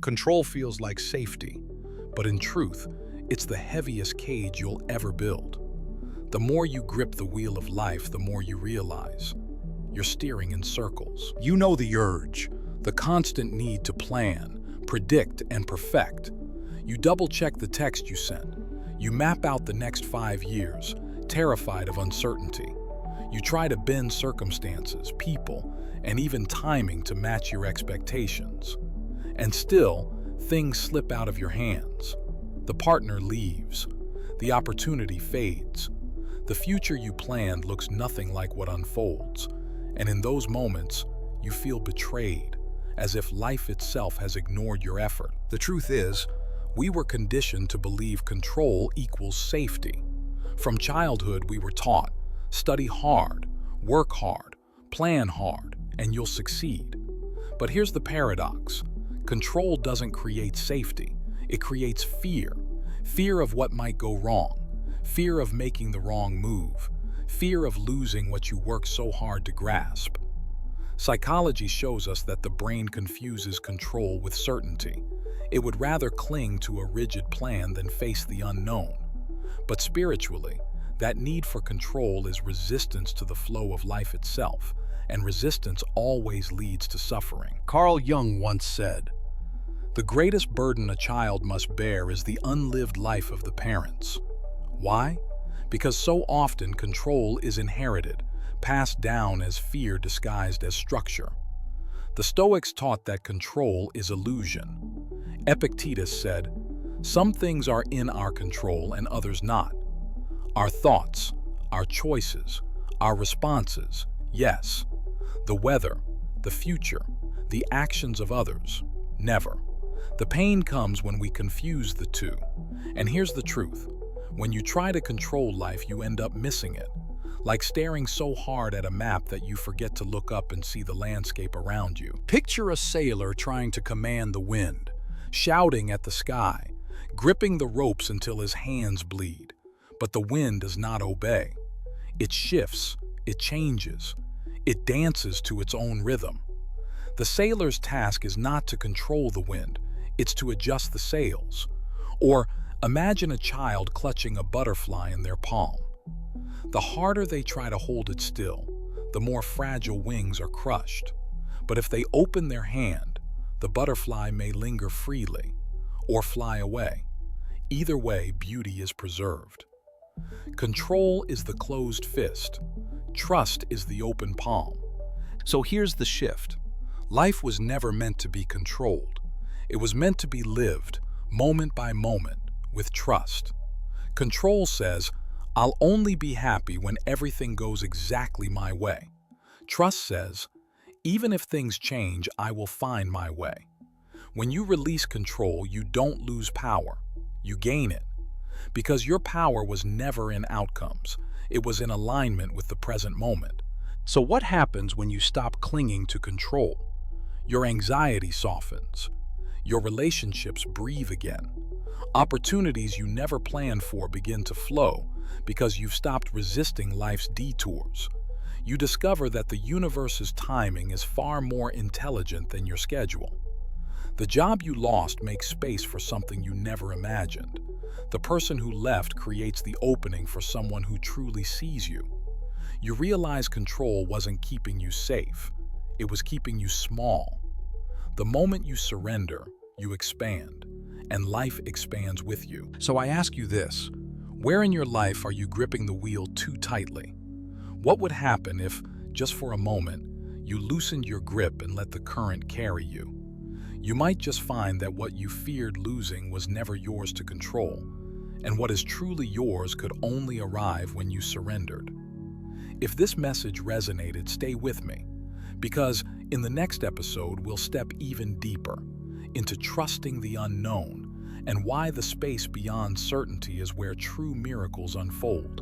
Control feels like safety, but in truth, it's the heaviest cage you'll ever build. The more you grip the wheel of life, the more you realize you're steering in circles. You know the urge, the constant need to plan, predict, and perfect. You double-check the text you sent. You map out the next 5 years, terrified of uncertainty. You try to bend circumstances, people, and even timing to match your expectations. And still, things slip out of your hands. The partner leaves. The opportunity fades. The future you planned looks nothing like what unfolds. And in those moments, you feel betrayed, as if life itself has ignored your effort. The truth is, we were conditioned to believe control equals safety. From childhood, we were taught, study hard, work hard, plan hard, and you'll succeed. But here's the paradox. Control doesn't create safety. It creates fear. Fear of what might go wrong. Fear of making the wrong move. Fear of losing what you work so hard to grasp. Psychology shows us that the brain confuses control with certainty. It would rather cling to a rigid plan than face the unknown. But spiritually, that need for control is resistance to the flow of life itself, and resistance always leads to suffering. Carl Jung once said, "The greatest burden a child must bear is the unlived life of the parents." Why? Because so often control is inherited, passed down as fear disguised as structure. The Stoics taught that control is illusion. Epictetus said, "Some things are in our control and others not. Our thoughts, our choices, our responses, yes. The weather, the future, the actions of others, never." The pain comes when we confuse the two. And here's the truth. When you try to control life, you end up missing it. Like staring so hard at a map that you forget to look up and see the landscape around you. Picture a sailor trying to command the wind, shouting at the sky, gripping the ropes until his hands bleed. But the wind does not obey. It shifts, it changes, it dances to its own rhythm. The sailor's task is not to control the wind, it's to adjust the sails. Or imagine a child clutching a butterfly in their palm. The harder they try to hold it still, the more fragile wings are crushed. But if they open their hand, the butterfly may linger freely or fly away. Either way, beauty is preserved. Control is the closed fist. Trust is the open palm. So here's the shift. Life was never meant to be controlled. It was meant to be lived, moment by moment, with trust. Control says, "I'll only be happy when everything goes exactly my way." Trust says, "Even if things change, I will find my way." When you release control, you don't lose power, you gain it. Because your power was never in outcomes, it was in alignment with the present moment. So what happens when you stop clinging to control? Your anxiety softens. Your relationships breathe again. Opportunities you never planned for begin to flow because you've stopped resisting life's detours. You discover that the universe's timing is far more intelligent than your schedule. The job you lost makes space for something you never imagined. The person who left creates the opening for someone who truly sees you. You realize control wasn't keeping you safe. It was keeping you small. The moment you surrender, you expand, and life expands with you. So I ask you this, where in your life are you gripping the wheel too tightly? What would happen if, just for a moment, you loosened your grip and let the current carry you? You might just find that what you feared losing was never yours to control, and what is truly yours could only arrive when you surrendered. If this message resonated, stay with me, because in the next episode, we'll step even deeper into trusting the unknown and why the space beyond certainty is where true miracles unfold.